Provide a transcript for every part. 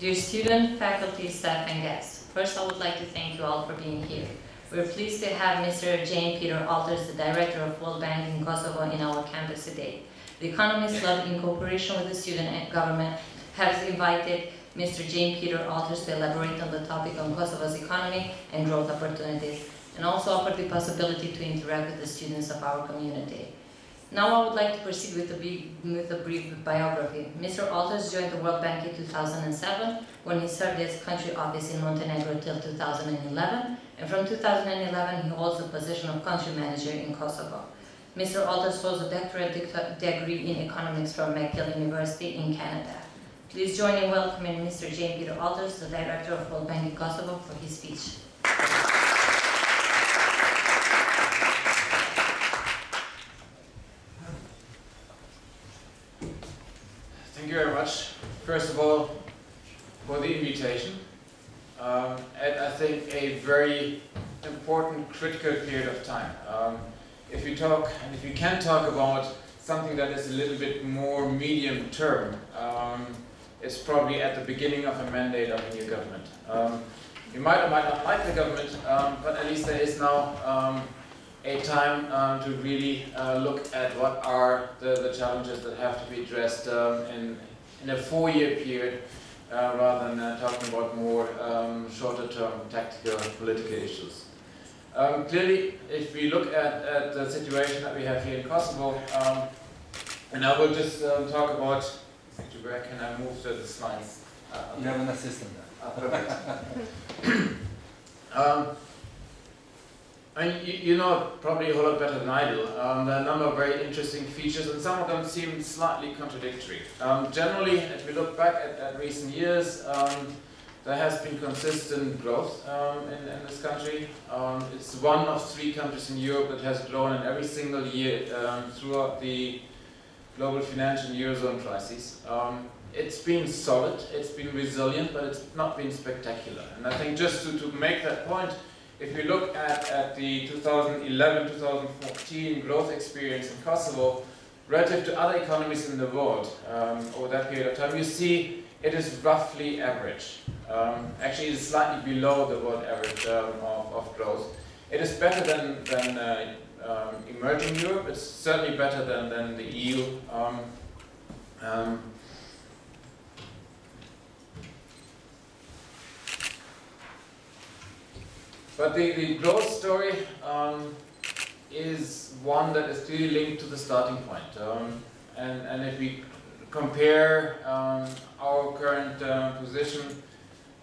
Dear students, faculty, staff, and guests, first I would like to thank you all for being here. We're pleased to have Mr. Jane Peter Olters, the Director of World Bank in Kosovo, in our campus today. The Economists Club, in cooperation with the student and government, has invited Mr. Jane Peter Olters to elaborate on the topic on Kosovo's economy and growth opportunities, and also offer the possibility to interact with the students of our community. Now I would like to proceed with a brief biography. Mr. Olters joined the World Bank in 2007, when he served as country office in Montenegro till 2011, and from 2011 he holds the position of country manager in Kosovo. Mr. Olters holds a doctorate degree in economics from McGill University in Canada. Please join in welcoming Mr. Jane Peter Olters, the Director of World Bank in Kosovo, for his speech. Thank you very much, first of all, for the invitation. And I think a very important, critical period of time. If we talk, and if we can talk about something that is a little bit more medium term, it's probably at the beginning of a mandate of a new government. You might or might not like the government, but at least there is now a time to really look at what are the challenges that have to be addressed in a 4-year period, rather than talking about more shorter-term tactical political issues. Clearly, if we look at the situation that we have here in Kosovo, and I will just talk about, actually, where can I move to the slides? You have an assistant. Perfect. I mean, you know probably a whole lot better than I do. There are a number of very interesting features, and some of them seem slightly contradictory. Generally, if we look back at recent years, there has been consistent growth in this country. It's one of 3 countries in Europe that has grown in every single year throughout the global financial Eurozone crisis. It's been solid, it's been resilient, but it's not been spectacular. And I think just to make that point, if you look at the 2011-2014 growth experience in Kosovo, relative to other economies in the world over that period of time, you see it is roughly average. Actually, it is slightly below the world average of growth. It is better than emerging Europe. It's certainly better than the EU. But the growth story is one that is clearly linked to the starting point. And if we compare our current position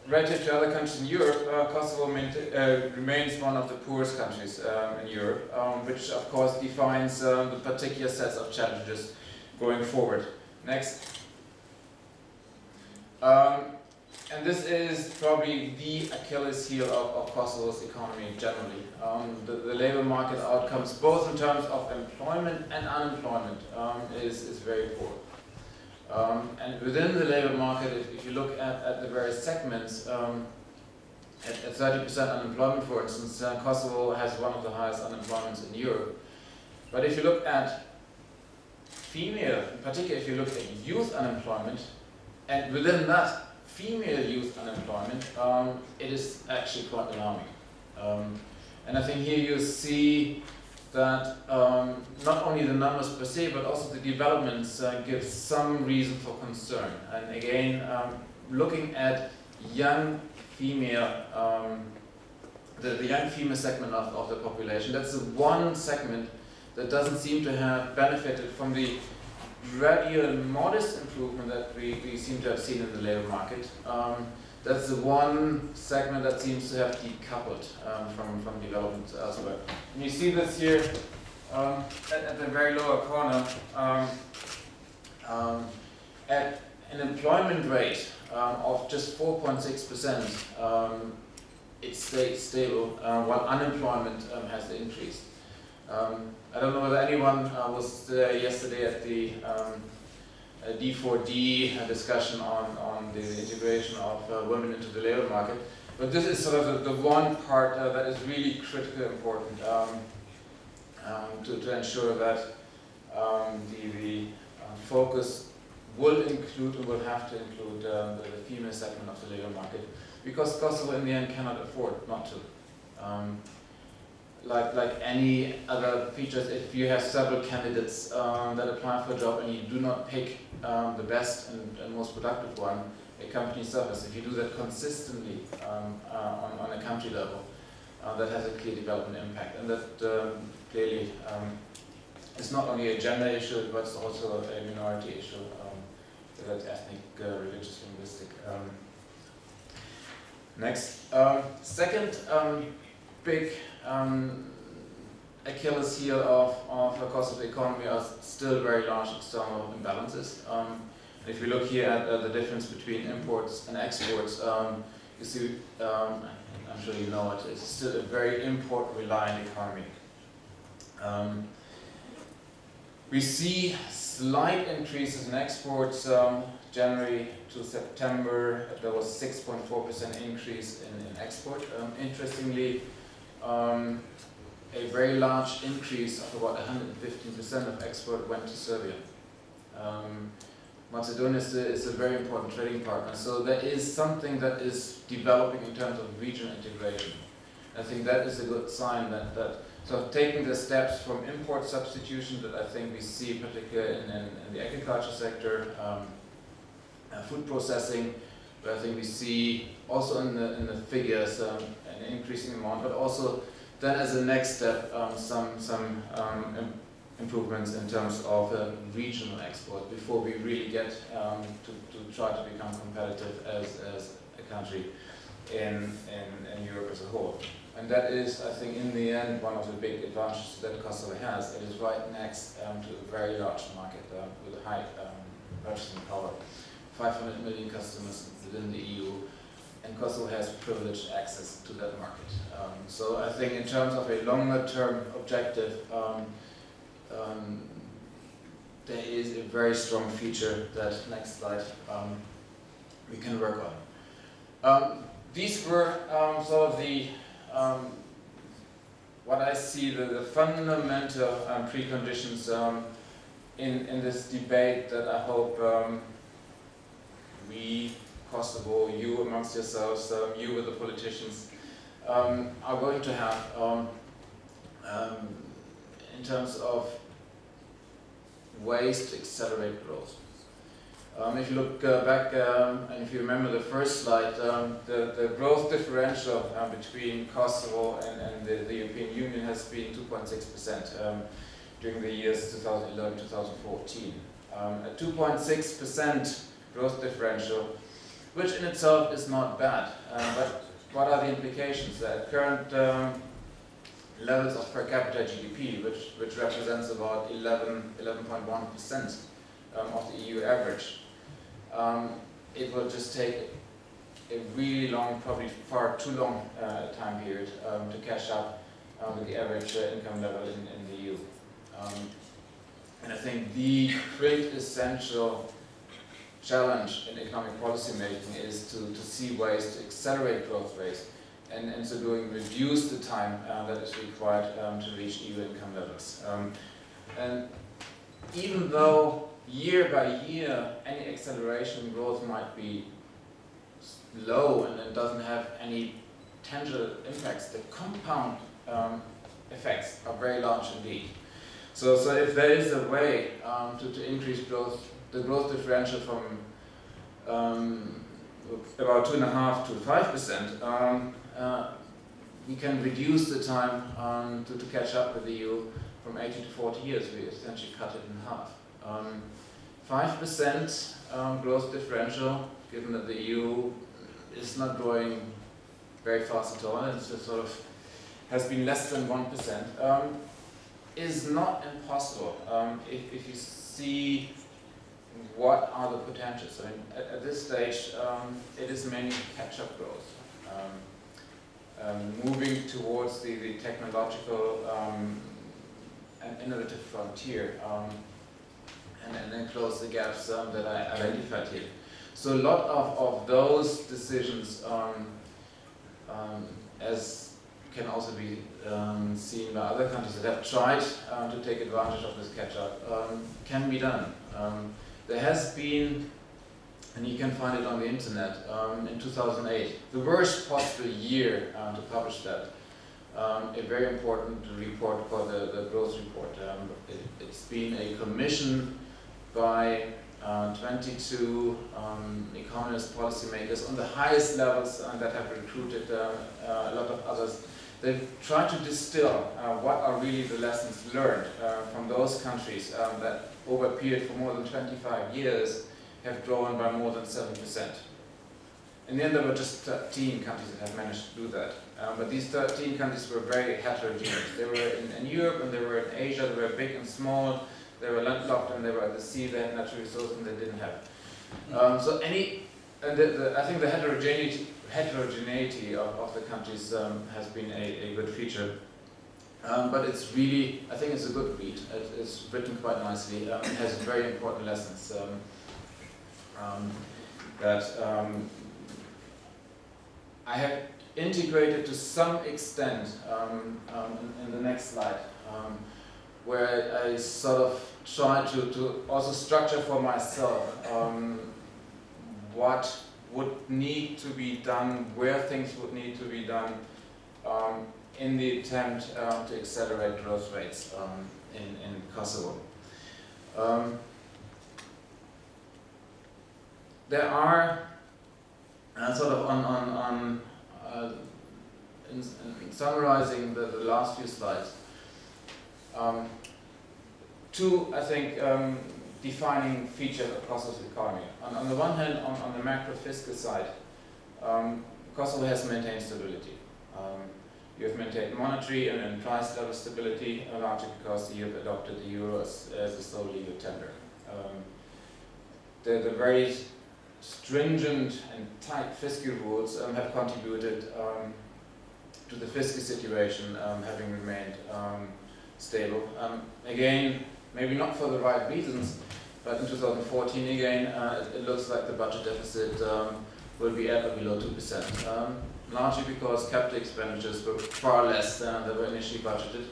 relative to other countries in Europe, Kosovo remains one of the poorest countries in Europe, which of course defines the particular sets of challenges going forward. Next. And this is probably the Achilles heel of Kosovo's economy generally. The labor market outcomes, both in terms of employment and unemployment, is very poor. And within the labor market, if you look at the various segments, at 30% unemployment, for instance, Kosovo has one of the highest unemployments in Europe. But if you look at female, in particular if you look at youth unemployment, and within that, female youth unemployment, it is actually quite alarming. And I think here you see that not only the numbers per se, but also the developments give some reason for concern. And again, looking at young female, the young female segment of the population, that's the one segment that doesn't seem to have benefited from the gradual modest improvement that we seem to have seen in the labor market. That's the one segment that seems to have decoupled from development elsewhere. And you see this here at the very lower corner, at an employment rate of just 4.6%, it stayed stable, while unemployment has increased. I don't know whether anyone was there yesterday at the D4D discussion on the integration of women into the labor market, but this is sort of the one part that is really critically important to ensure that the focus will include and will have to include the female segment of the labor market, because Kosovo in the end cannot afford not to. Like any other features, if you have several candidates that apply for a job and you do not pick the best and most productive one, a company suffers. If you do that consistently on a country level, that has a clear development impact, and that clearly is not only a gender issue, but it's also a minority issue, that's ethnic, religious, linguistic. Next. Second big Achilles heel of the Kosovo economy are still very large external imbalances. If you look here at the difference between imports and exports, you see, I'm sure you know it, it's still a very import-reliant economy. We see slight increases in exports. January to September, there was 6.4% increase in export. Interestingly, a very large increase of about 115% of export went to Serbia. Macedonia is a very important trading partner, so there is something that is developing in terms of regional integration. I think that is a good sign that so taking the steps from import substitution that I think we see particularly in the agriculture sector, food processing, but I think we see also in the figures an increasing amount, but also then as a next step some improvements in terms of regional export before we really get to try to become competitive as a country in Europe as a whole. And that is, I think, in the end, one of the big advantages that Kosovo has. It is right next to a very large market with a high purchasing power. 500 million customers within the EU, and Kosovo has privileged access to that market. So I think in terms of a longer-term objective, there is a very strong feature that, next slide, we can work on. These were sort of the what I see the fundamental preconditions in this debate that I hope we, Kosovo, you amongst yourselves, you with the politicians, are going to have in terms of ways to accelerate growth. If you look back and if you remember the first slide, the growth differential between Kosovo and the European Union has been 2.6% during the years 2011-2014. A 2.6% growth differential, which in itself is not bad, but what are the implications? At current levels of per capita GDP, which represents about 11.1% of the EU average, it will just take a really long, probably far too long time period to catch up with the average income level in the EU. And I think the quintessential challenge in economic policy making is to see ways to accelerate growth rates and so doing reduce the time that is required to reach EU income levels. And even though year by year any acceleration in growth might be low and it doesn't have any tangible impacts, the compound effects are very large indeed. So if there is a way to increase growth, the growth differential from about 2.5 to 5%, we can reduce the time to catch up with the EU from 80 to 40 years. We essentially cut it in half. 5% growth differential, given that the EU is not growing very fast at all, and it's just sort of has been less than 1%, is not impossible if you see what are the potentials. I mean, at this stage, it is mainly catch-up growth. Moving towards the technological and innovative frontier, and then close the gaps that I identified here. So a lot of those decisions, as can also be seen by other countries that have tried to take advantage of this catch-up, can be done. there has been, and you can find it on the internet, in 2008, the worst possible year to publish that. A very important report called the Growth Report. It's been a commission by 22 economist policymakers on the highest levels that have recruited a lot of others. They've tried to distill what are really the lessons learned from those countries that over a period for more than 25 years have grown by more than 7%. In the end, there were just 13 countries that have managed to do that. But these 13 countries were very heterogeneous. They were in Europe and they were in Asia, they were big and small, they were landlocked and they were at the sea, they had natural resources and they didn't have. I think the heterogeneity of the countries has been a good feature. But it's really, I think it's a good read. It's written quite nicely. It has very important lessons that I have integrated to some extent in the next slide, where I sort of try to also structure for myself what would need to be done, where things would need to be done in the attempt to accelerate growth rates in Kosovo. There are sort of in summarizing the last few slides, two, I think, defining features of Kosovo's economy. On the one hand, on the macro fiscal side, Kosovo has maintained stability. You have maintained monetary and price level stability, largely because you have adopted the euro as a sole legal tender. The very stringent and tight fiscal rules have contributed to the fiscal situation having remained stable. Again, maybe not for the right reasons, but in 2014 again, it looks like the budget deficit will be at or below 2%, largely because capital expenditures were far less than they were initially budgeted,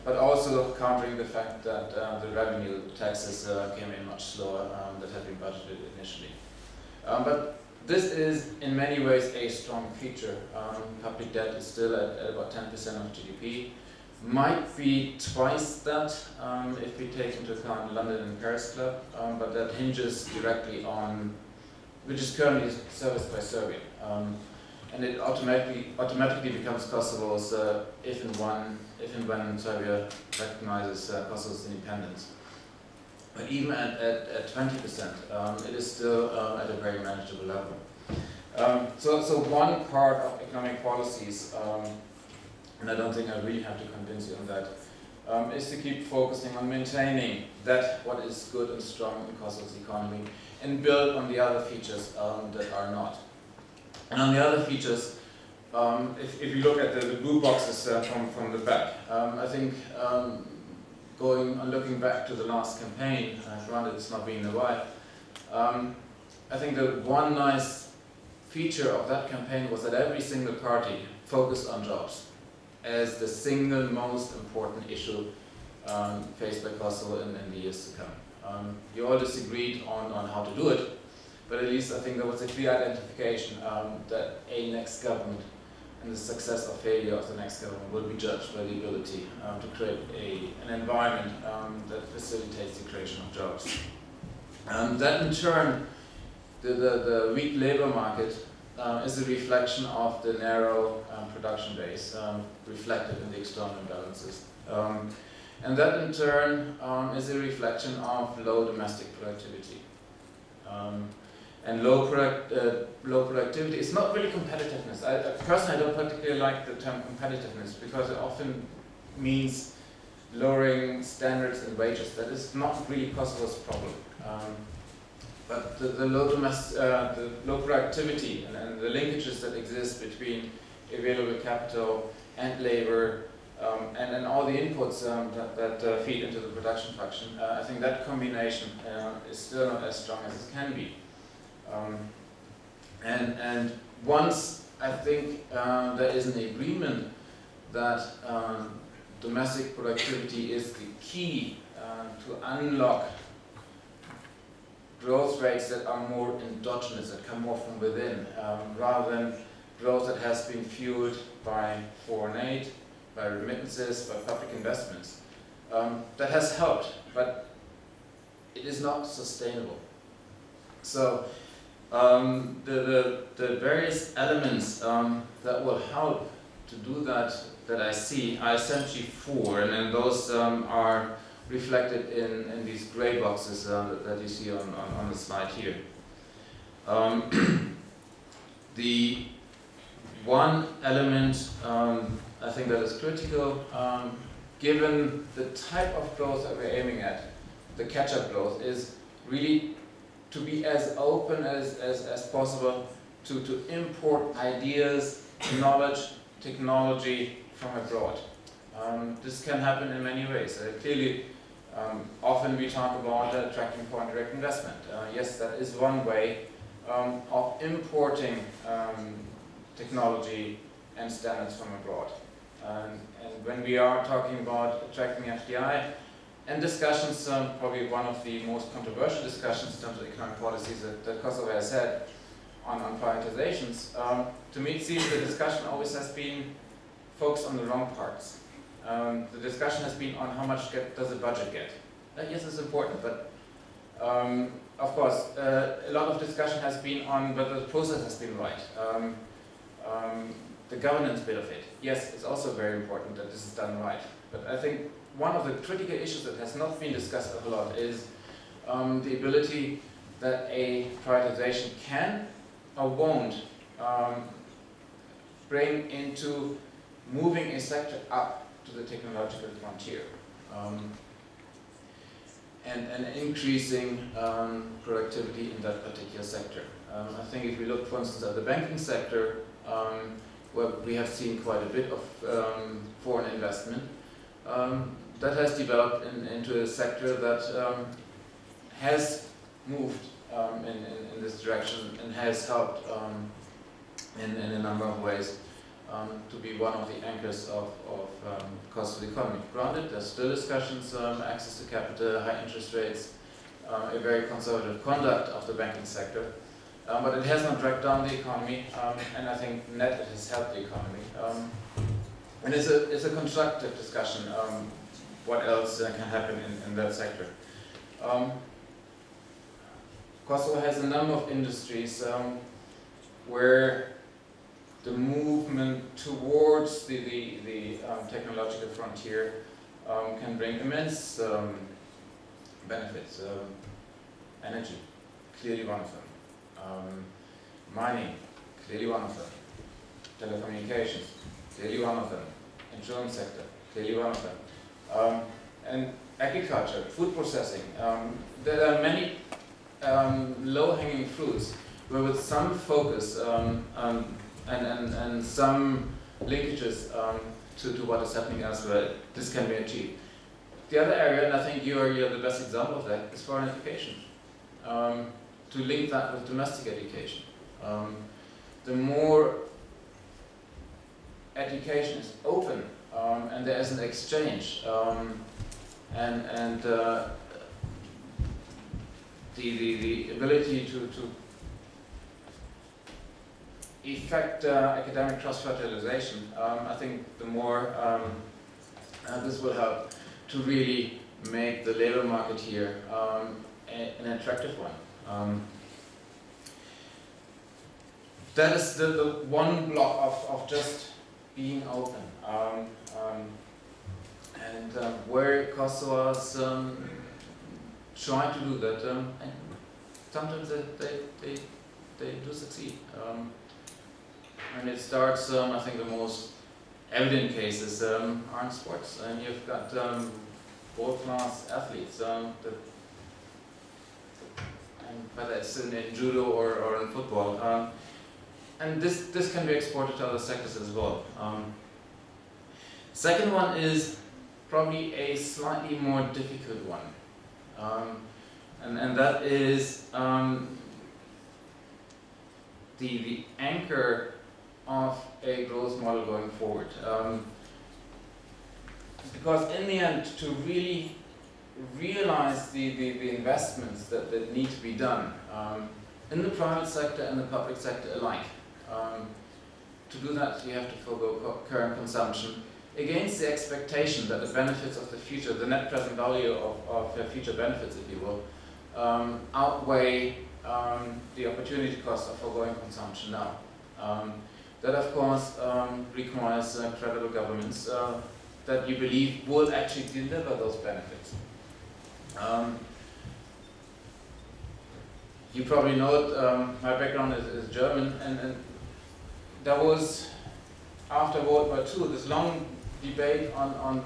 but also countering the fact that the revenue taxes came in much slower than had been budgeted initially. But this is in many ways a strong feature. Public debt is still at about 10% of GDP. Might be twice that if we take into account London and Paris Club, but that hinges directly on, which is currently serviced by Serbia. And it automatically becomes Kosovo's if and when Serbia recognizes Kosovo's independence. But even at 20%, it is still at a very manageable level. So one part of economic policies, and I don't think I really have to convince you on that, is to keep focusing on maintaining that what is good and strong in Kosovo's economy and build on the other features that are not. And on the other features, if you look at the blue boxes from the back, I think looking back to the last campaign, granted it's not been a while, I think the one nice feature of that campaign was that every single party focused on jobs as the single most important issue faced by Kosovo in the years to come. You all disagreed on how to do it, but at least I think there was a clear identification that a next government and the success or failure of the next government will be judged by the ability to create an environment that facilitates the creation of jobs. That in turn, the weak labor market is a reflection of the narrow production base reflected in the external imbalances. And that in turn is a reflection of low domestic productivity. And low productivity is not really competitiveness. Personally, I don't particularly like the term competitiveness because it often means lowering standards and wages. That is not really Kosovo's problem. But the low productivity and the linkages that exist between available capital and labor and all the inputs that feed into the production function, I think that combination is still not as strong as it can be. And once I think there is an agreement that domestic productivity is the key to unlock growth rates that are more endogenous, that come more from within, rather than growth that has been fueled by foreign aid, by remittances, by public investments. That has helped, but it is not sustainable. So the various elements that will help to do that I see are essentially four, and then those are reflected in these gray boxes that you see on the slide here. The one element I think that is critical, given the type of growth that we're aiming at, the catch-up growth, is really to be as open as possible to import ideas, knowledge, technology from abroad. This can happen in many ways. Clearly, often we talk about attracting foreign direct investment. Yes, that is one way of importing technology and standards from abroad. And when we are talking about attracting FDI, and discussions, probably one of the most controversial discussions in terms of economic policies that Kosovo has had on privatizations, to me it seems the discussion always has been focused on the wrong parts. The discussion has been on how much does the budget get. Yes, it's important, but of course, a lot of discussion has been on whether the process has been right. The governance bit of it, yes, it's also very important that this is done right. But I think one of the critical issues that has not been discussed a lot is the ability that a privatization can or won't bring into moving a sector up to the technological frontier and increasing productivity in that particular sector. I think if we look, for instance, at the banking sector, where we have seen quite a bit of foreign investment, that has developed into a sector that has moved in this direction and has helped in a number of ways to be one of the anchors of Kosovo economy. Granted, there's still discussions, access to capital, high interest rates, a very conservative conduct of the banking sector, but it has not dragged down the economy, and I think net it has helped the economy. And it's a constructive discussion, what else can happen in that sector. Kosovo has a number of industries where the movement towards the technological frontier can bring immense benefits. Energy, clearly one of them. Mining, clearly one of them. Telecommunications, clearly one of them. Insurance sector, clearly one of them. And agriculture, food processing. There are many low-hanging fruits where with some focus and some linkages to what is happening elsewhere, this can be achieved. The other area, and I think you're the best example of that, is foreign education. To link that with domestic education. The more education is open and there is an exchange and the ability to effect academic cross-fertilization, I think the more this will help to really make the labor market here an attractive one. That is the one block of just being open. And where Kosovo is trying to do that, and sometimes they do succeed. And it starts, I think the most evident cases are in sports. And you've got world-class athletes, whether it's in judo or in football. And this can be exported to other sectors as well. Second one is probably a slightly more difficult one. And that is the anchor of a growth model going forward. Because in the end, to really realize the investments that need to be done in the private sector and the public sector alike. To do that, you have to forego current consumption against the expectation that the benefits of the future, the net present value of future benefits, if you will, outweigh the opportunity cost of foregoing consumption now. That, of course, requires credible governments that you believe will actually deliver those benefits. You probably know my background is German, and there was, after World War II, this long debate on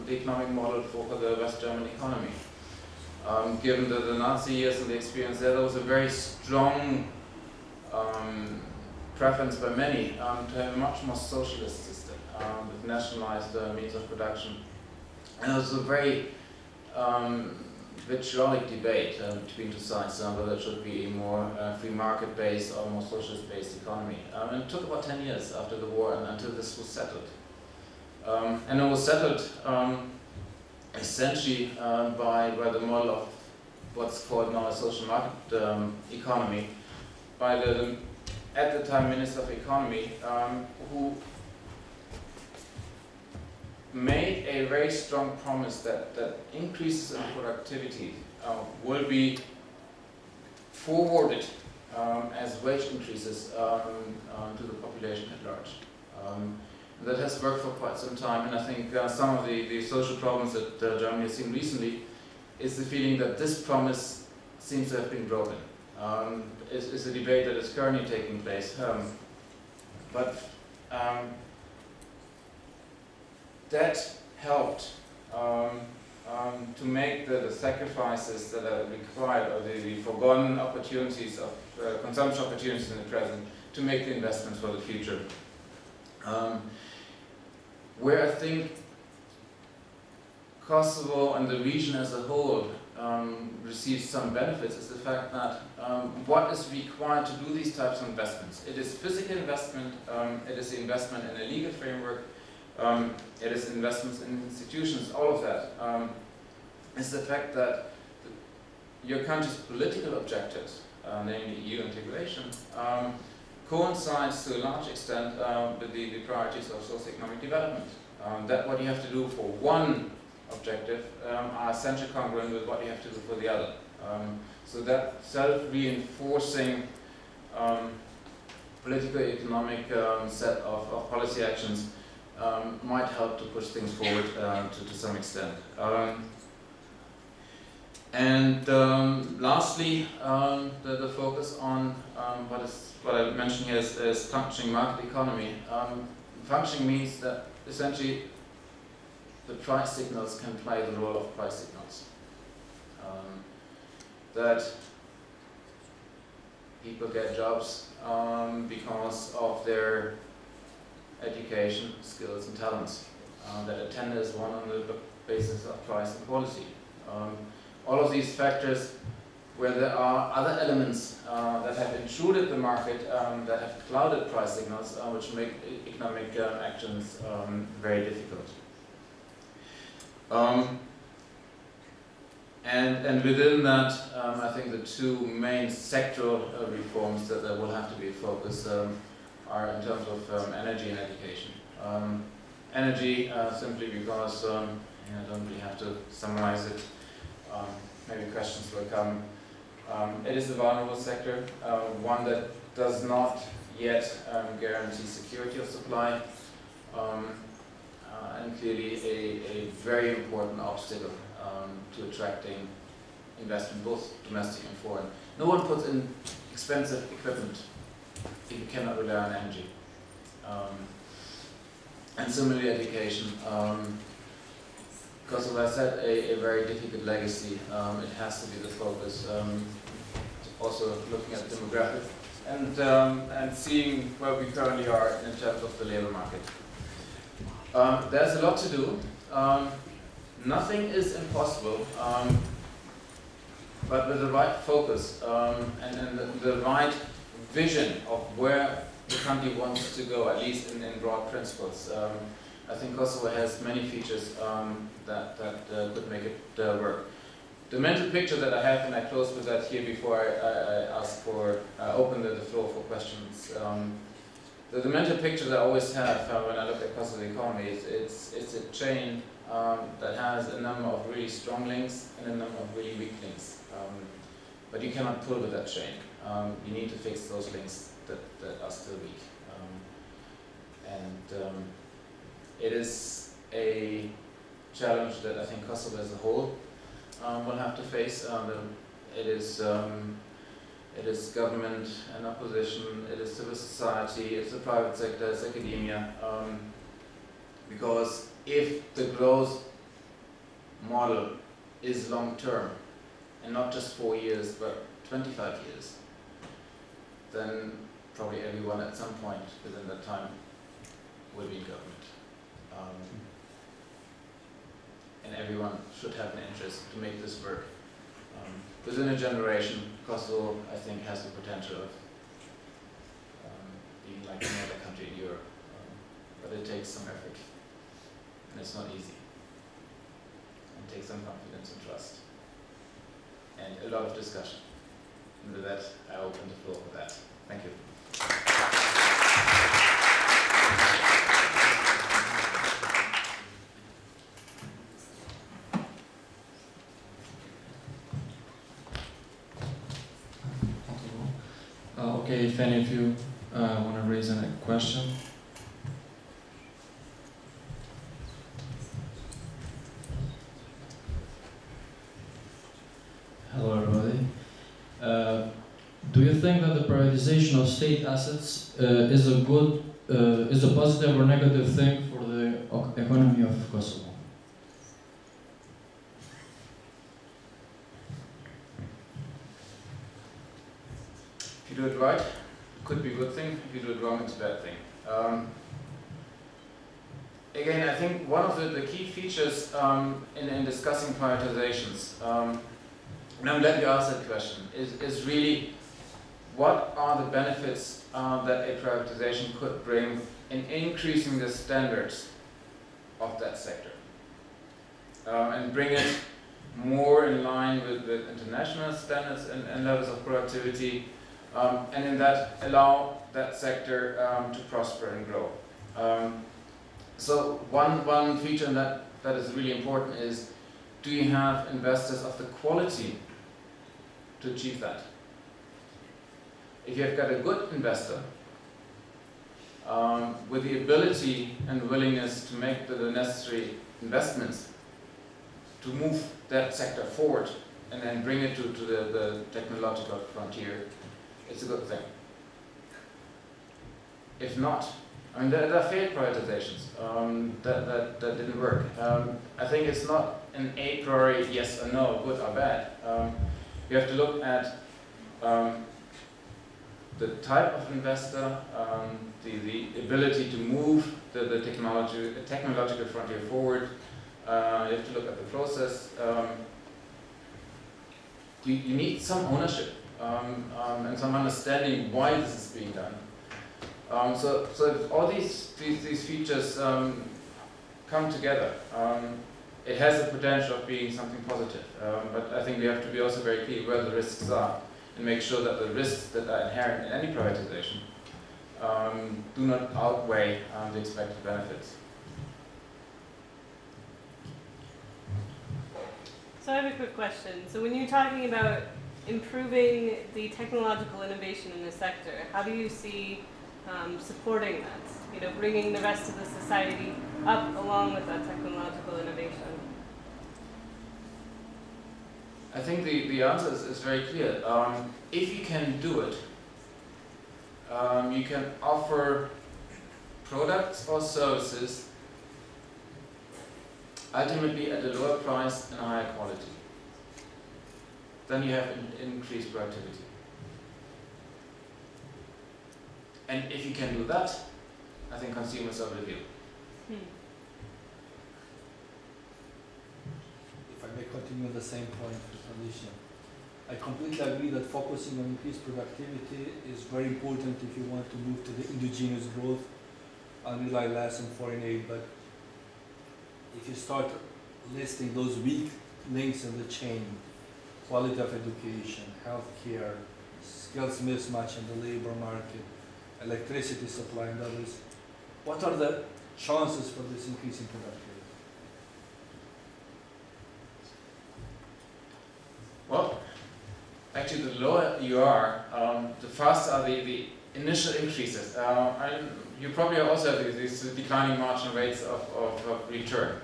the economic model for the West German economy. Given the Nazi years and the experience there was a very strong preference by many to have a much more socialist system with nationalized means of production. And it was a very vitriolic debate between two sides whether it should be a more free market-based or more socialist-based economy. And it took about 10 years after the war until this was settled. And it was settled essentially by the model of what's called now a social market economy, by the at the time Minister of Economy, who made a very strong promise that increases in productivity will be forwarded as wage increases to the population at large. That has worked for quite some time, and I think some of the social problems that Germany has seen recently is the feeling that this promise seems to have been broken. It's a debate that is currently taking place, but that helped to make the sacrifices that are required, or the forgotten opportunities of consumption opportunities in the present, to make the investments for the future. Where I think Kosovo and the region as a whole receives some benefits is the fact that what is required to do these types of investments. It is physical investment, it is the investment in a legal framework, it is investments in institutions, all of that. Is the fact that your country's political objectives, namely EU integration, coincides to a large extent with the priorities of socio-economic development. That what you have to do for one objective are essentially congruent with what you have to do for the other. So that self-reinforcing political economic set of policy actions might help to push things forward to some extent. Lastly, the focus on what I mentioned here is functioning market economy. Functioning means that essentially the price signals can play the role of price signals. That people get jobs because of their education, skills and talents. That a tender is won on the basis of price and quality. All of these factors where there are other elements that have intruded the market, that have clouded price signals, which make economic actions very difficult. And within that, I think the two main sectoral reforms that will have to be focused are in terms of energy and education. Energy, simply because I don't really have to summarize it. Maybe questions will come. It is a vulnerable sector, one that does not yet guarantee security of supply, and clearly a very important obstacle to attracting investment, both domestic and foreign. No one puts in expensive equipment if you cannot rely on energy. And similarly, education. Because, as I said, a very difficult legacy. It has to be the focus. Also looking at demographics and seeing where we currently are in terms of the labor market. There's a lot to do. Nothing is impossible, but with the right focus and the right vision of where the country wants to go, at least in broad principles, I think Kosovo has many features that could make it work. The mental picture that I have, and I close with that here before I open the floor for questions. The mental picture that I always have when I look at Kosovo economy is it's a chain that has a number of really strong links and a number of really weak links. But you cannot pull with that chain. You need to fix those links that are still weak. It is a challenge that I think Kosovo as a whole will have to face. It is government and opposition, it is civil society, it's the private sector, it's academia. Because if the growth model is long term, and not just 4 years, but 25 years, then probably everyone at some point within that time will be in government. And everyone should have an interest to make this work. Within a generation, Kosovo, I think, has the potential of being like any other country in Europe. But it takes some effort. And it's not easy. It takes some confidence and trust. And a lot of discussion. And with that, I open the floor for that. Thank you. Okay, if any of you want to raise a question. Hello, everybody. Do you think that the privatization of state assets is a positive or negative thing for the economy of Kosovo? If you do it right, it could be a good thing. If you do it wrong, it's a bad thing. Again, I think one of the key features in discussing privatizations, and I'm glad you asked that question, is really what are the benefits that a privatization could bring in increasing the standards of that sector and bring it more in line with international standards and levels of productivity, and in that allow that sector to prosper and grow. So one feature that is really important is, do you have investors of the quality to achieve that? If you've got a good investor with the ability and willingness to make the necessary investments to move that sector forward and then bring it to the technological frontier, it's a good thing. If not, I mean, there are failed privatizations that didn't work. I think it's not an a priori yes or no, good or bad. You have to look at the type of investor, the ability to move the technological frontier forward. You have to look at the process. You need some ownership and some understanding why this is being done. So if all these features come together, it has the potential of being something positive. But I think we have to be also very clear where the risks are and make sure that the risks that are inherent in any privatization do not outweigh the expected benefits. So I have a quick question. So when you're talking about improving the technological innovation in the sector, how do you see supporting that? You know, bringing the rest of the society up along with that technological innovation? I think the answer is very clear. If you can do it, you can offer products or services ultimately at a lower price and a higher quality. Then you have increased productivity. And if you can do that, I think consumers are with you. If I may continue on the same point with Alicia, I completely agree that focusing on increased productivity is very important if you want to move to the indigenous growth and rely less on foreign aid. But if you start listing those weak links in the chain, quality of education, healthcare, skills mismatch in the labor market, electricity supply and others, what are the chances for this increase in productivity? Well, actually, the lower you are, the faster are the initial increases. And you probably also have these declining marginal rates of return.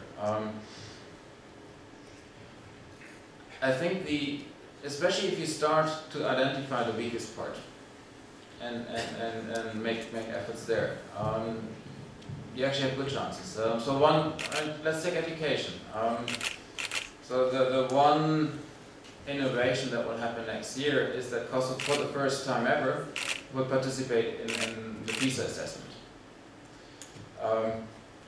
I think especially if you start to identify the weakest part and make efforts there, you actually have good chances. So let's take education. So the one innovation that will happen next year is that Kosovo, for the first time ever, will participate in the PISA assessment.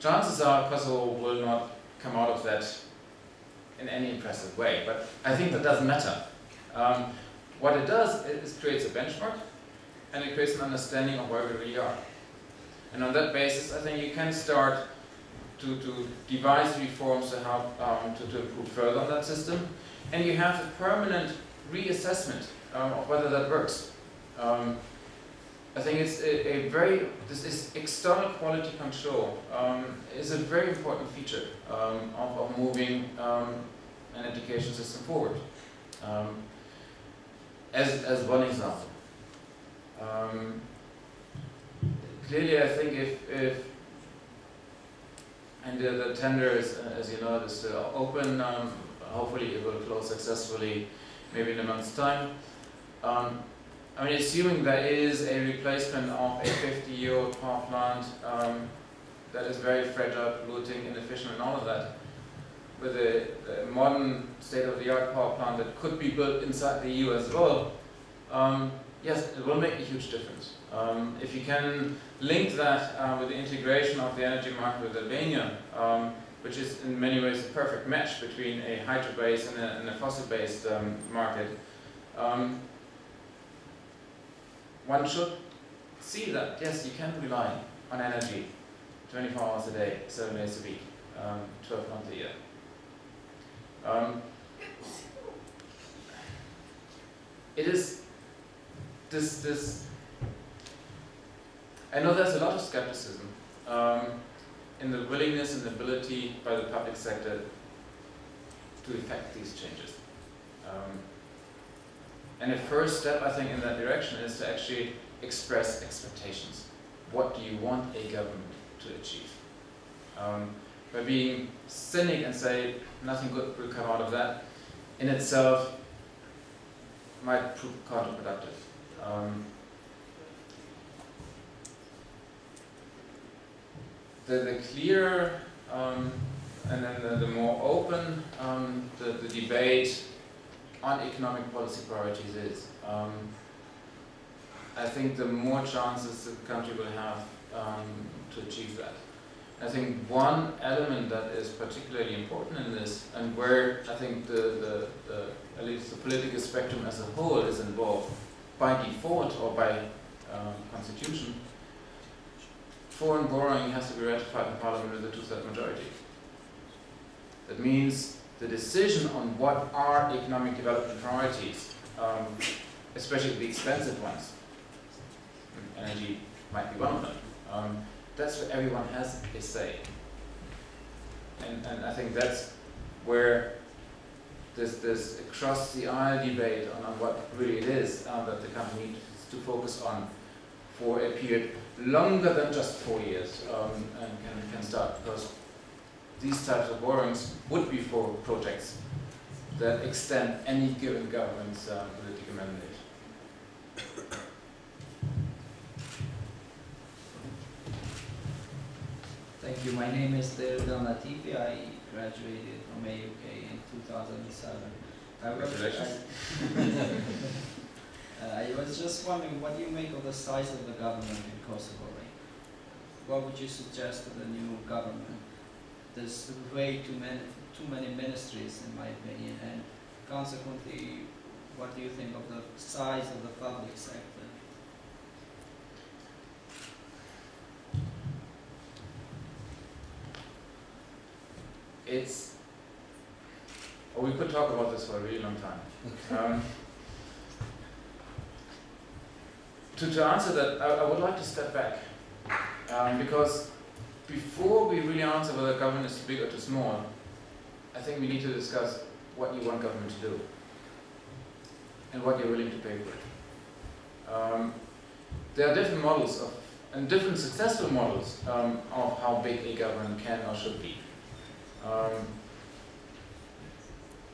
Chances are Kosovo will not come out of that in any impressive way, but I think that doesn't matter. What it does is creates a benchmark, and it creates an understanding of where we really are. And on that basis, I think you can start to devise reforms to help to improve further on that system. And you have a permanent reassessment of whether that works. I think it's this is external quality control is a very important feature of moving an education system forward. As one example. Clearly, I think if and the tender is, as you know, is still open. Hopefully it will close successfully, maybe in a month's time. I mean, assuming there is a replacement of a 50-year-old power plant that is very fragile, polluting, inefficient, and all of that, with a modern state-of-the-art power plant that could be built inside the EU as well, yes, it will make a huge difference. If you can link that with the integration of the energy market with Albania, which is in many ways a perfect match between a hydro-based and a fossil-based market, one should see that, yes, you can rely on energy 24 hours a day, 7 days a week, 12 months a year. It is this. I know there's a lot of skepticism in the willingness and ability by the public sector to effect these changes. And the first step, I think, in that direction is to actually express expectations. What do you want a government to achieve? By being cynic and say nothing good will come out of that, in itself might prove counterproductive. The clearer and then the more open the debate on economic policy priorities is, I think the more chances the country will have to achieve that. I think one element that is particularly important in this, and where I think at least the political spectrum as a whole is involved by default or by constitution, foreign borrowing has to be ratified in Parliament with a two-thirds majority. That means the decision on what are economic development priorities, especially the expensive ones, energy might be one of them, that's where everyone has a say. And I think that's where this across the aisle debate on what really it is that the country needs to focus on for a period longer than just 4 years and can start, because these types of borrowings would be for projects that extend any given government's political mandate. Thank you. My name is Derdan Latifi. I graduated from A.U.K in 2007. Congratulations. I was just wondering, what do you make of the size of the government in Kosovo? What would you suggest to the new government? There's way too many ministries, in my opinion, and consequently, what do you think of the size of the public sector? it's, or we could talk about this for a really long time. To answer that, I would like to step back, because before we really answer whether government is too big or too small, I think we need to discuss what you want government to do and what you're willing to pay for it. There are different models and different successful models of how big a government can or should be.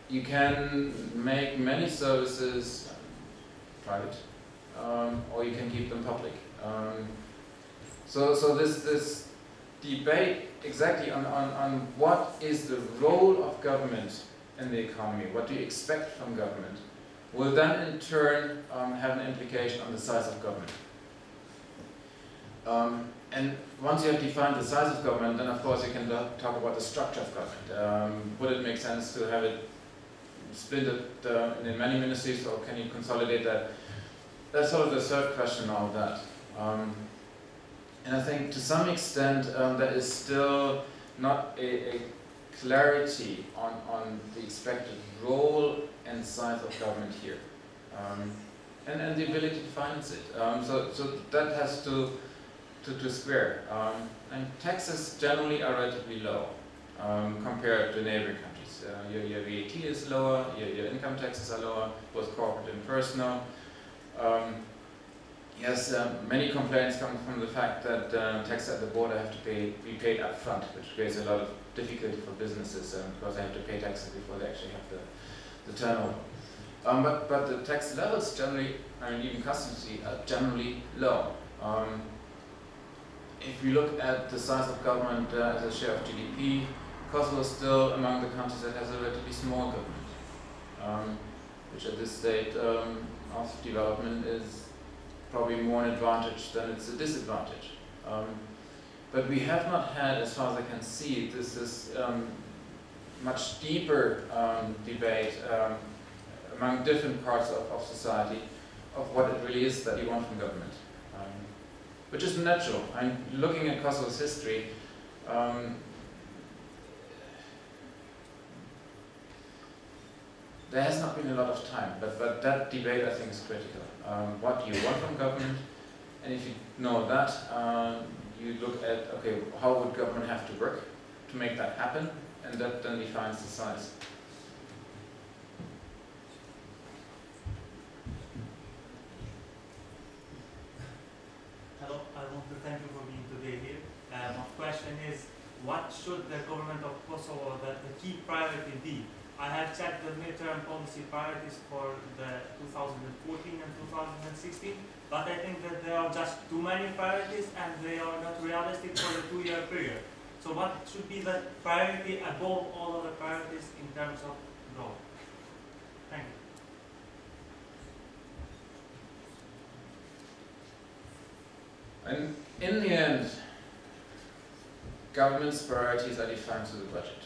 You can make many services private, or you can keep them public. So this debate exactly on what is the role of government in the economy, what do you expect from government, will then in turn have an implication on the size of government. And once you have defined the size of government, then of course you can talk about the structure of government. Would it make sense to have it splintered in many ministries, or can you consolidate that? That's sort of the third question of that. And I think to some extent there is still not a clarity on the expected role and size of government here, and the ability to finance it. So that has to square. And taxes generally are relatively low compared to neighboring countries. Your VAT is lower, your income taxes are lower, both corporate and personal. Yes, many complaints come from the fact that taxes at the border have to be paid up front, which creates a lot of difficulty for businesses because they have to pay taxes before they actually have the turnover. But the tax levels generally, I mean even customs are generally low. If you look at the size of government as a share of GDP, Kosovo is still among the countries that has a relatively small government, which at this state of development is probably more an advantage than it's a disadvantage. But we have not had, as far as I can see, this much deeper debate among different parts of society of what it really is that you want from government, which is natural. I'm looking at Kosovo's history. There has not been a lot of time, but that debate I think is critical. What do you want from government? And if you know that, you look at, okay, how would government have to work to make that happen? And that then defines the size. Hello, I want to thank you for being today here. My question is, what should the government of Kosovo, the key priority be? I have checked the midterm policy priorities for the 2014 and 2016, but I think that there are just too many priorities and they are not realistic for the 2-year period. So what should be the priority above all other priorities in terms of growth? Thank you. And in the end, government's priorities are defined through the budget.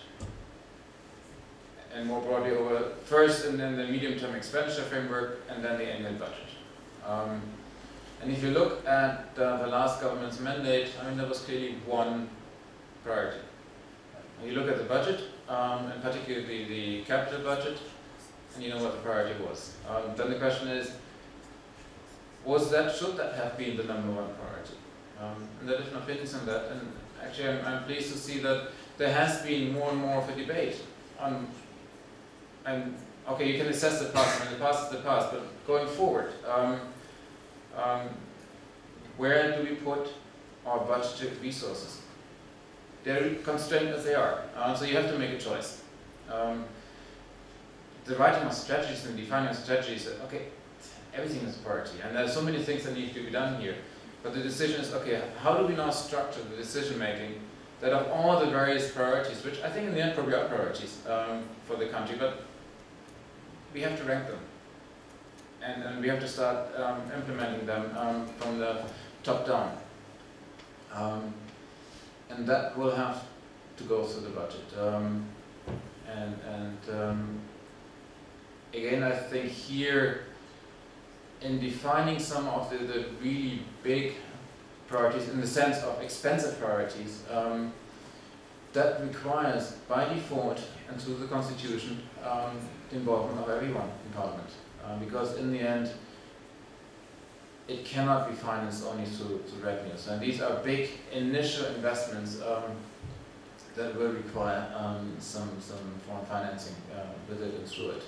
And more broadly over, first and then the medium-term expenditure framework, and then the annual budget. And if you look at the last government's mandate, I mean, there was clearly one priority. You look at the budget, and particularly the capital budget, and you know what the priority was. Then the question is, should that have been the #1 priority? And there are different opinions on that, and actually I'm pleased to see that there has been more and more of a debate on. And okay, you can assess the past, and the past is the past, but going forward, where do we put our budgeted resources? They're constrained as they are, so you have to make a choice. The writing of strategies and defining of strategies, okay, everything is a priority, and there are so many things that need to be done here, but the decision is, okay, how do we now structure the decision making that of all the various priorities, which I think in the end probably are priorities for the country, but we have to rank them, and we have to start implementing them from the top down, and that will have to go through the budget. Again, I think here in defining some of the really big priorities in the sense of expensive priorities, that requires, by default and through the constitution, the involvement of everyone in parliament. Because in the end, it cannot be financed only through revenues. And these are big initial investments that will require some foreign financing with it and through it.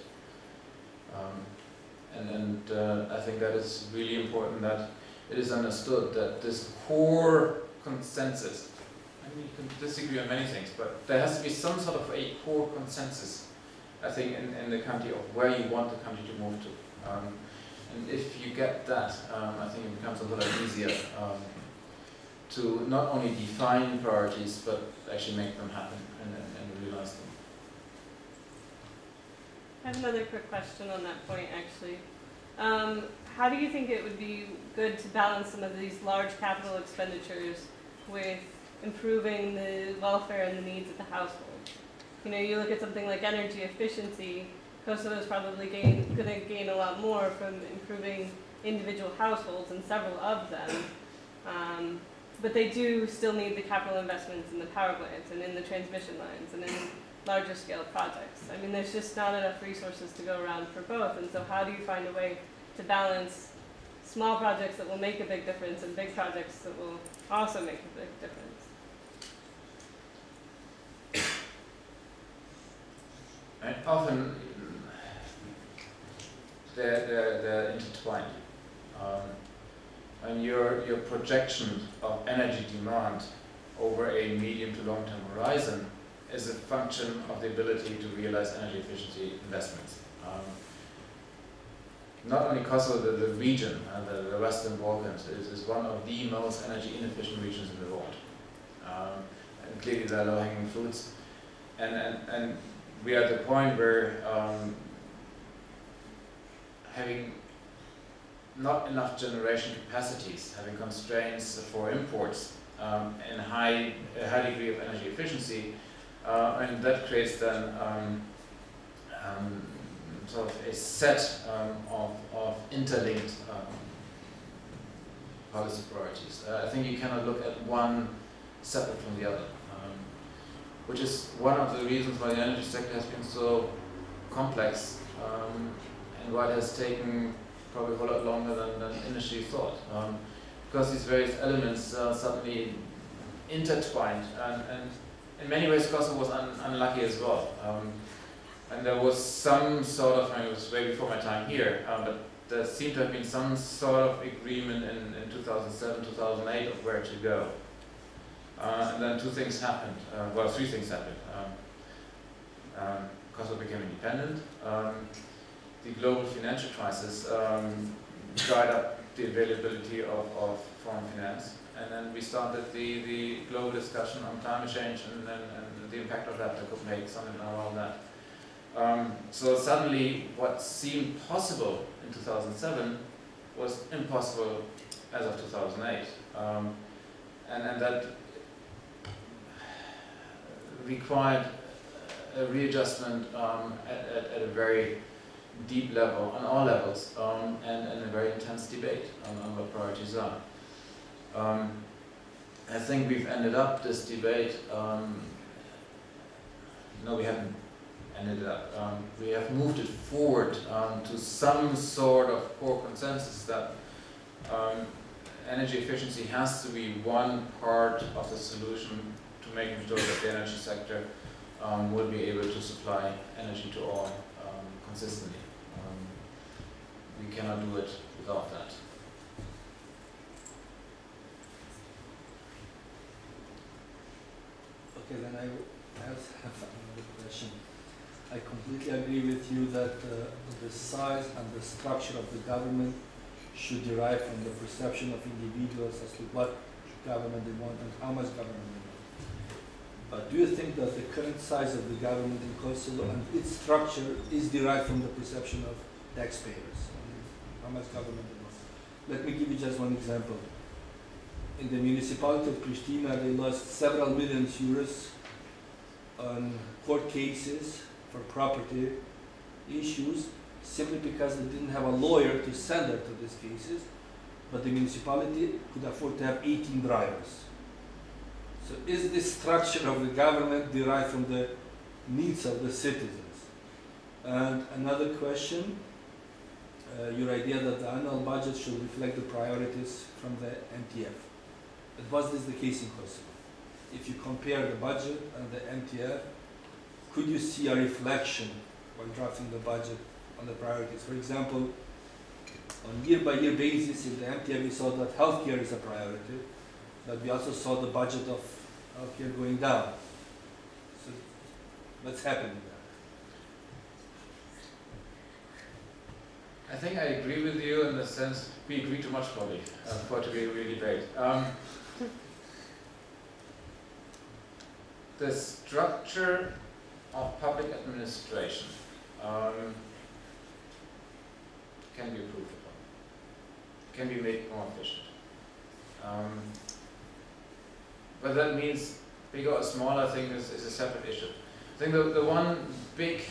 I think that is really important that it is understood that this core consensus, I mean, you can disagree on many things, but there has to be some sort of a core consensus, I think, in the country of where you want the country to move to. And if you get that, I think it becomes a lot easier to not only define priorities, but actually make them happen and realize them. I have another quick question on that point, actually. How do you think it would be good to balance some of these large capital expenditures with improving the welfare and the needs of the household? You know, you look at something like energy efficiency, Kosovo is probably going to gain a lot more from improving individual households, and several of them. But they do still need the capital investments in the power plants and in the transmission lines and in larger scale projects. I mean, there's just not enough resources to go around for both. And so how do you find a way to balance small projects that will make a big difference and big projects that will also make a big difference? And often they're intertwined. And your projection of energy demand over a medium to long-term horizon is a function of the ability to realize energy efficiency investments. Not only Kosovo, the region, the Western Balkans, is one of the most energy inefficient regions in the world. And clearly there are low-hanging fruits. And we are at the point where having not enough generation capacities, having constraints for imports, and a high degree of energy efficiency, and that creates then sort of a set of interlinked policy priorities. I think you cannot look at one separate from the other, which is one of the reasons why the energy sector has been so complex and why it has taken probably a whole lot longer than initially thought. Because these various elements suddenly intertwined, and in many ways Kosovo was unlucky as well. And there was some sort of, I mean, it was way before my time here, but there seemed to have been some sort of agreement in 2007, 2008 of where to go. And then two things happened, well, three things happened. Kosovo became independent. The global financial crisis dried up the availability of foreign finance, and then we started the global discussion on climate change and the impact of that, the Copenhagen Summit and all that. So suddenly what seemed possible in 2007 was impossible as of 2008. And that required a readjustment at a very deep level, on all levels, and a very intense debate on what priorities are. I think we've ended up this debate, no, we haven't ended up. We have moved it forward to some sort of core consensus that energy efficiency has to be one part of the solution to making sure that the energy sector will be able to supply energy to all consistently. We cannot do it without that. Okay, then I have another question. I completely agree with you that the size and the structure of the government should derive from the perception of individuals as to what government they want and how much government they want. But do you think that the current size of the government in Kosovo and its structure is derived from the perception of taxpayers? How much government they want? Let me give you just one example. In the municipality of Pristina, they lost several million euros on court cases for property issues simply because they didn't have a lawyer to send her to these cases, but the municipality could afford to have 18 drivers. So is the structure of the government derived from the needs of the citizens? And another question, your idea that the annual budget should reflect the priorities from the MTF. But was this the case in Kosovo? If you compare the budget and the MTF, could you see a reflection when drafting the budget on the priorities? For example, on year-by-year basis in the MTF we saw that healthcare is a priority, but we also saw the budget of healthcare going down. So what's happening there? I think I agree with you in the sense we agree too much probably for it to be a real debate. The structure of public administration can be improved upon, can be made more efficient. But that means bigger or smaller, I think, is a separate issue. I think the one big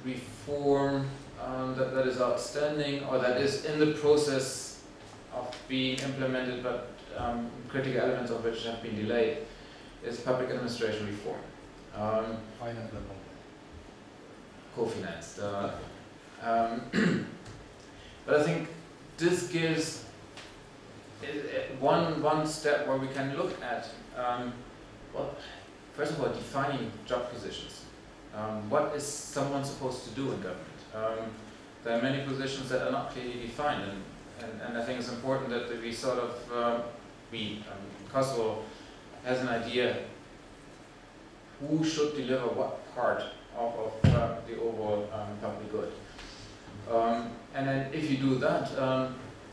reform that is outstanding, or that is in the process of being implemented, but critical elements of which have been delayed, is public administration reform. Finance Co-financed. But I think this gives one step where we can look at, well, first of all, defining job positions. What is someone supposed to do in government? There are many positions that are not clearly defined, and I think it's important that we sort of, Kosovo has an idea who should deliver what part of the overall public good. And then if you do that,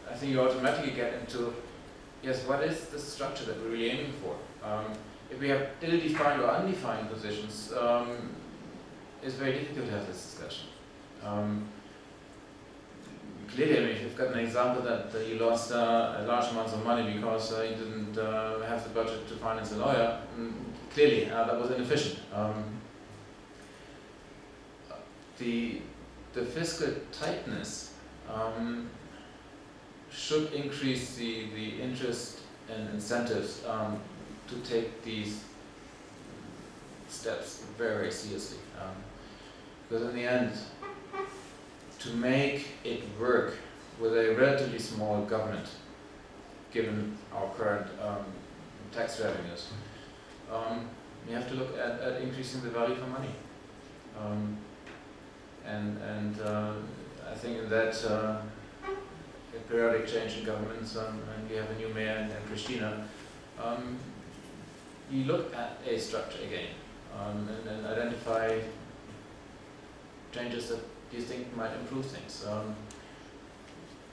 I think you automatically get into, yes, what is the structure that we're really aiming for? If we have ill-defined or undefined positions, it's very difficult to have this discussion. Clearly, I mean, if you've got an example that you lost large amounts of money because you didn't have the budget to finance a lawyer, clearly that was inefficient. The fiscal tightness should increase the interest and incentives to take these steps very, very seriously. Because in the end, to make it work with a relatively small government, given our current tax revenues, you have to look at increasing the value for money. And I think in that a periodic change in governments, and we have a new mayor in Pristina, you look at a structure again and identify changes that you think might improve things.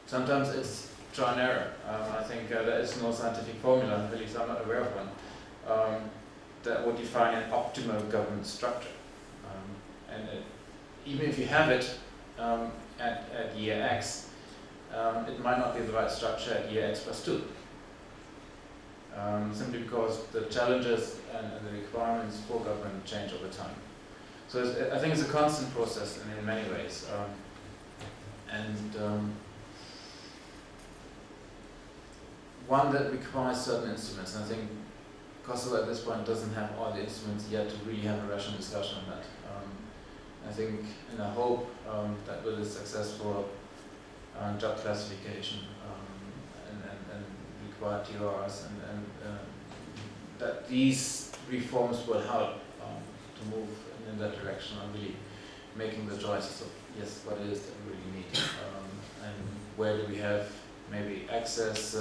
Sometimes it's trial and error. I think there is no scientific formula, at least I'm not aware of one, that would define an optimal government structure. Even if you have it at year X, it might not be the right structure at year X plus 2. Simply because the challenges and the requirements for government change over time. So I think it's a constant process in many ways. One that requires certain instruments, and I think Kosovo at this point doesn't have all the instruments yet to really have a rational discussion on that. I think, and I hope that with a successful job classification and required TORs, and that these reforms will help to move in that direction on really making the choices of, yes, what it is that we really need, and where do we have maybe access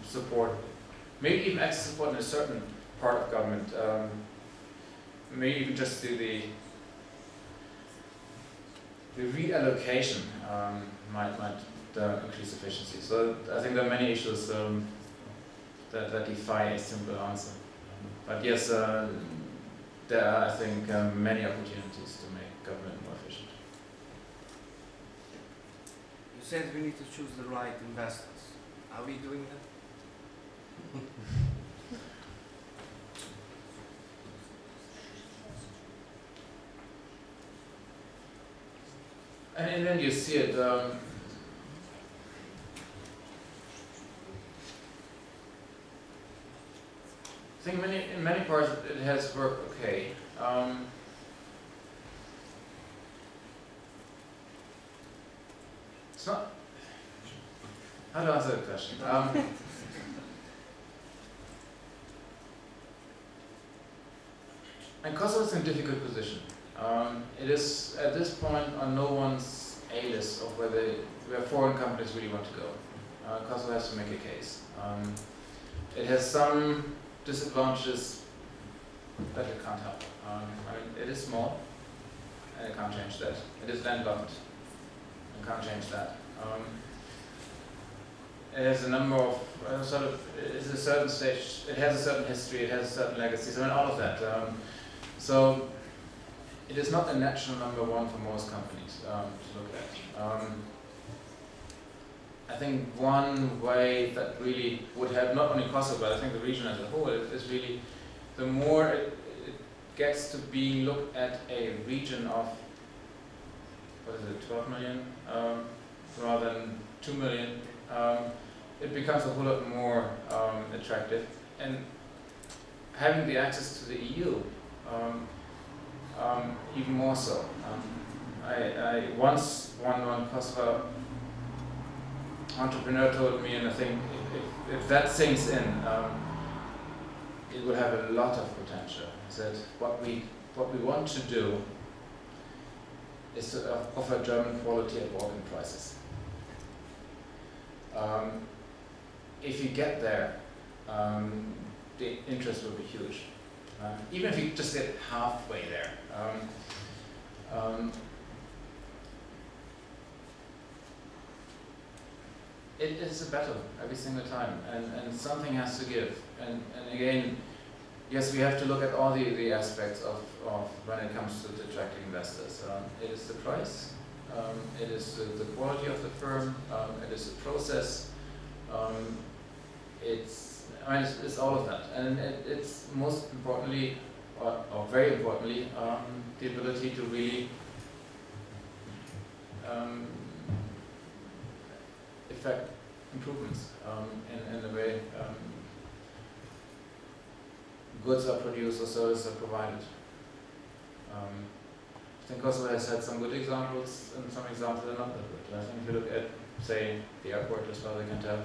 support, maybe even access support in a certain part of government, maybe even just the reallocation might increase efficiency. So I think there are many issues that defy a simple answer. But yes, there are, I think, many opportunities to make government more efficient. You said we need to choose the right investors. Are we doing that? And then you see it. I think in many parts it has worked okay. It's not. How to answer the question? And Kosovo is in a difficult position. It is at this point on no one's A-list of where foreign companies really want to go. Kosovo has to make a case. It has some disadvantages that it can't help. I mean, it is small, and it can't change that. It is landlocked, and can't change that. It has a number of it's a certain stage. It has a certain history. It has a certain legacy. So, I mean, all of that. So, it is not a natural number one for most companies to look at. I think one way that really would help not only Kosovo, but I think the region as a whole is really the more it gets to being looked at a region of, what is it, 12 million rather than 2 million, it becomes a whole lot more attractive. And having the access to the EU, even more so. I once one Kosovo entrepreneur told me, and I think if that sinks in, it will have a lot of potential. He said, what we want to do is to offer German quality at Balkan prices. If you get there, the interest will be huge. Even if you just get halfway there. It is a battle every single time, and something has to give. And again, yes, we have to look at all the aspects of when it comes to attracting investors. It is the price, it is the quality of the firm, it is the process, it's all of that. And it's most importantly, or very importantly, the ability to really effect improvements in the way goods are produced or services are provided. I think Kosovo has had some good examples and some examples that are not that good. I think if you look at, say, the airport, as far as I can tell,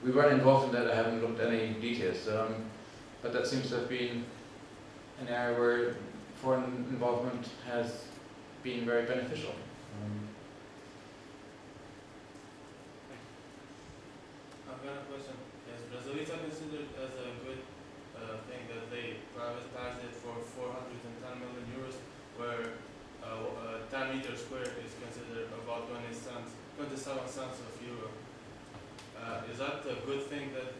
we weren't involved in that. I haven't looked at any details, but that seems to have been an area where foreign involvement has been very beneficial. I've got a question. Is Brasilia considered as a good thing that they privatized it for 410 million euros, where 10 meters square is considered about 27 cents of euro? Is that a good thing that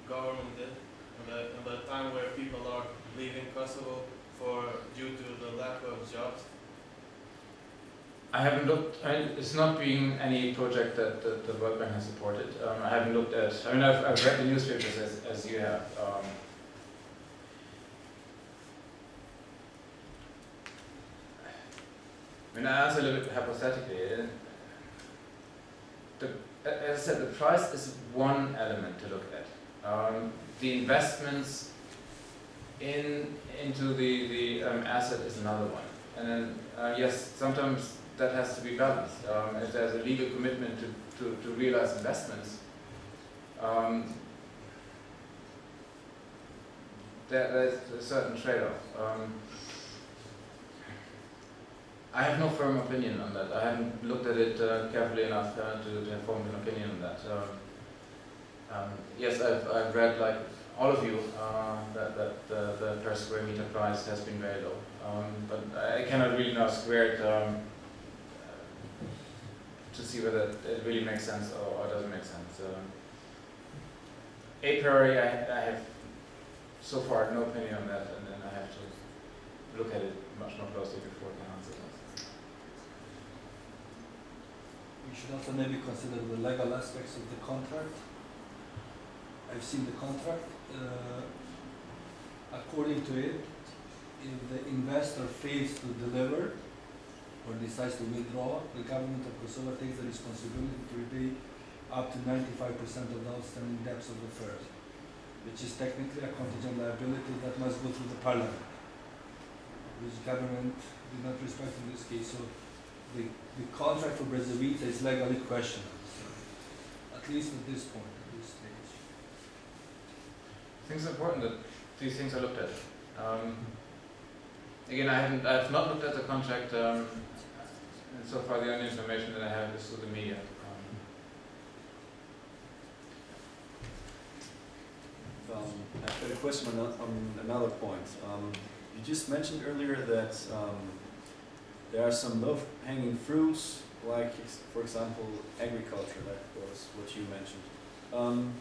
government did in the time where people are leaving Kosovo due to the lack of jobs? I haven't looked. It's not being any project that the World Bank has supported. I haven't looked at. I mean, I've read the newspapers as you have. I mean, I answer a little bit hypothetically. As I said, the price is one element to look at. The investments into the asset is another one. And then, yes, sometimes that has to be balanced. If there's a legal commitment to realize investments, there's a certain trade-off. I have no firm opinion on that. I haven't looked at it carefully enough to have formed an opinion on that. Yes, I've read, like all of you, that the per square meter price has been very low. But I cannot really now square it to see whether it really makes sense or doesn't make sense. A priori, I have so far no opinion on that, and then I have to look at it much more closely before I can answer that. We should also maybe consider the legal aspects of the contract. I've seen the contract. According to it, if the investor fails to deliver or decides to withdraw, the government of Kosovo takes the responsibility to repay up to 95% of the outstanding debts of the firm. which is technically a contingent liability that must go through the parliament, which government did not respect in this case. So the contract for Brezovita is legally questionable, so at least at this point, at this stage. I think it's important that these things are looked at. Again, I've not looked at the contract, and so far the only information that I have is through the media. I've got a question on another point. You just mentioned earlier that there are some low-hanging fruits, like, for example, agriculture. That was what you mentioned.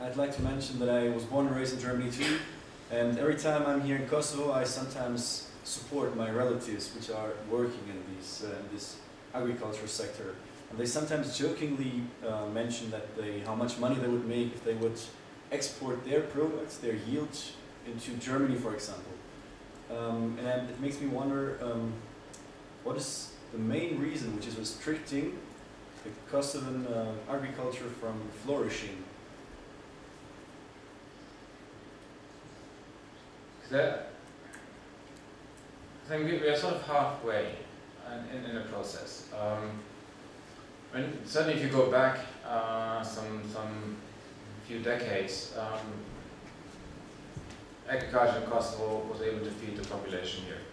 I'd like to mention that I was born and raised in Germany too, and every time I'm here in Kosovo, I sometimes support my relatives which are working in this agriculture sector. And they sometimes jokingly mention that how much money they would make if they would export their products, their yield, into Germany, for example. And it makes me wonder, what is the main reason which is restricting the Kosovan agriculture from flourishing? I think we are sort of halfway in the process. Certainly if you go back some few decades, agriculture in Kosovo was able to feed the population here.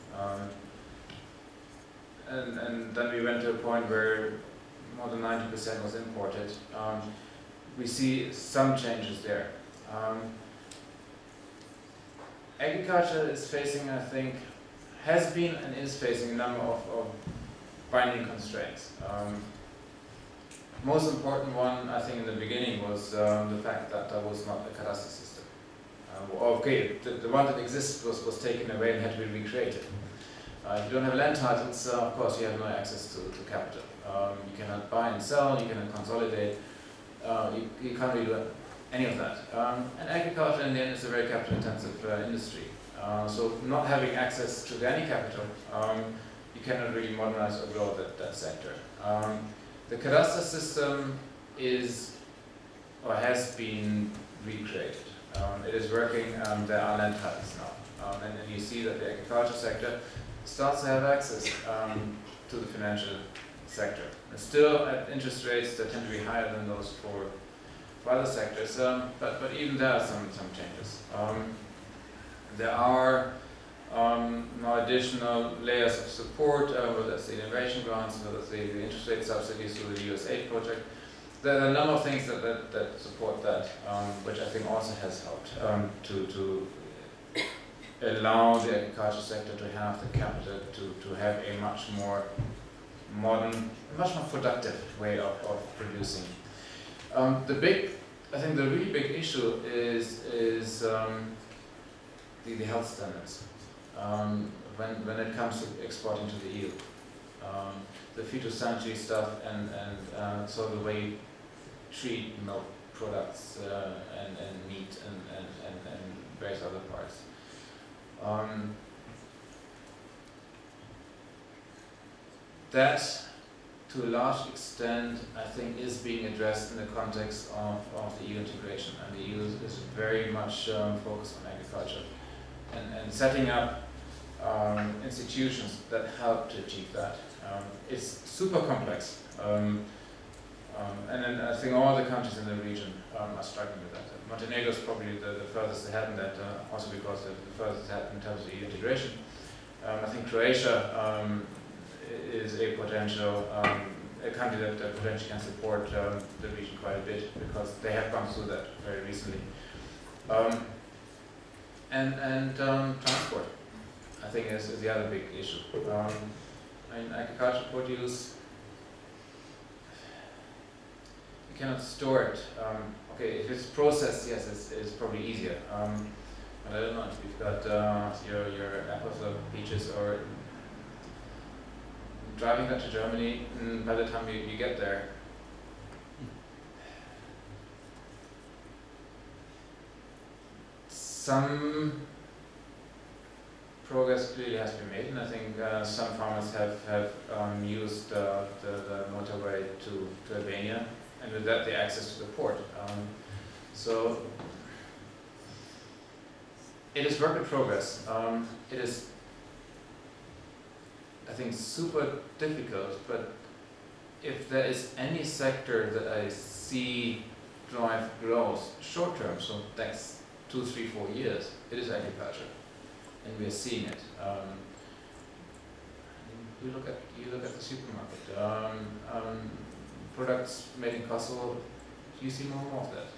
And then we went to a point where more than 90% was imported. We see some changes there. Agriculture is facing, I think, has been and is facing a number of binding constraints. Most important one, I think, in the beginning was the fact that there was not a cadastre system. Okay, the one that existed was taken away and had to be recreated. If you don't have land titles, of course, you have no access to capital. You cannot buy and sell, you cannot consolidate, you can't really do any of that. And agriculture, in the end, is a very capital-intensive industry. So not having access to any capital, you cannot really modernize or grow that sector. The cadastre system is, or has been recreated. It is working, there are land titles now. And you see that the agriculture sector starts to have access to the financial sector. And still at interest rates that tend to be higher than those for other sectors, but even there are some changes. There are now additional layers of support, whether it's the innovation grants, whether it's the interest rate subsidies through the USAID project. There are a number of things that support that, which I think also has helped to allow the agriculture sector to have the capital to have a much more modern, much more productive way of producing. I think the really big issue is the health standards when it comes to exporting to the EU. The phytosanitary stuff and so the way you treat milk products and meat and various other parts. That, to a large extent, I think, is being addressed in the context of the EU integration, and the EU is very much focused on agriculture and setting up institutions that help to achieve that. It's super complex, and then I think all the countries in the region are struggling with that. Montenegro is probably the furthest ahead in that, also because they're the furthest ahead in terms of EU integration. I think Croatia is a potential a country that potentially can support the region quite a bit because they have gone through that very recently. And transport, I think, is the other big issue. I mean, agricultural produce, you cannot store it. Okay, if it's processed, yes, it's probably easier. But I don't know if you've got your apples or peaches or driving that to Germany, by the time you get there, some progress clearly has been made, and I think some farmers have used the motorway to Albania, and with that the access to the port. So it is work in progress. It is, I think, super difficult, but if there is any sector that I see drive growth short term, so next 2, 3, 4 years, it is agriculture, and we are seeing it. You look at the supermarket. Products made in Kosovo, you see more and more of that.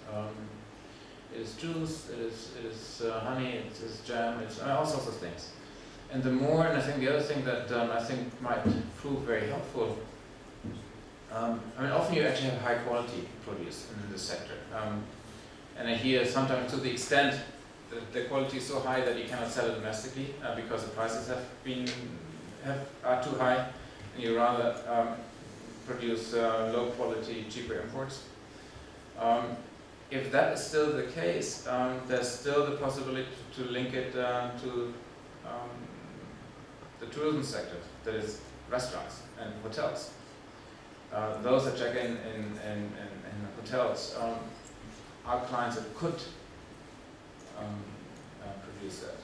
It is juice, it is honey, it is jam, it's all sorts of things. And the more, and I think the other thing that I think might prove very helpful, I mean, often you actually have high quality produce in this sector. And I hear sometimes to the extent that the quality is so high that you cannot sell it domestically because the prices are too high, and you rather produce low quality, cheaper imports. If that is still the case, there's still the possibility to link it to the tourism sector, that is restaurants and hotels. Those that check in hotels are clients that could produce that.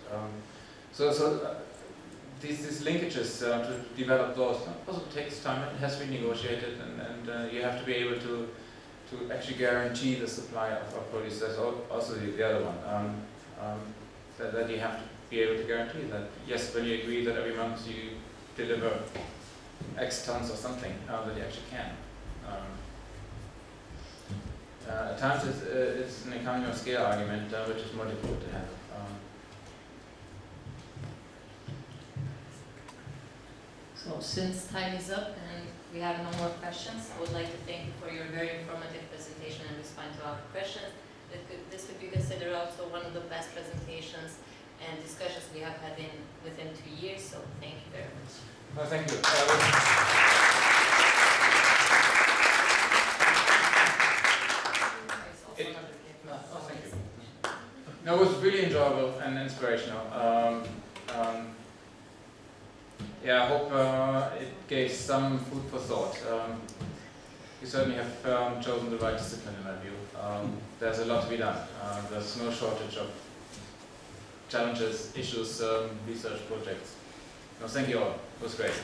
These linkages to develop those also takes time. It has to be negotiated, and you have to be able to actually guarantee the supply of produce. That's also the other one. That you have to be able to guarantee that, yes, when you agree that every month you deliver X tons or something, that you actually can. At times it's an economy of scale argument, which is more difficult to handle. So since time is up and we have no more questions, I would like to thank you for your very informative presentation and respond to our questions. This would be considered also one of the best presentations and discussions we have had within 2 years, so thank you very much. Well, thank you. Thank you. No, it was really enjoyable and inspirational. Yeah, I hope it gave some food for thought. You certainly have chosen the right discipline in my view. There's a lot to be done. There's no shortage of challenges, issues, research projects. No, thank you all. It was great.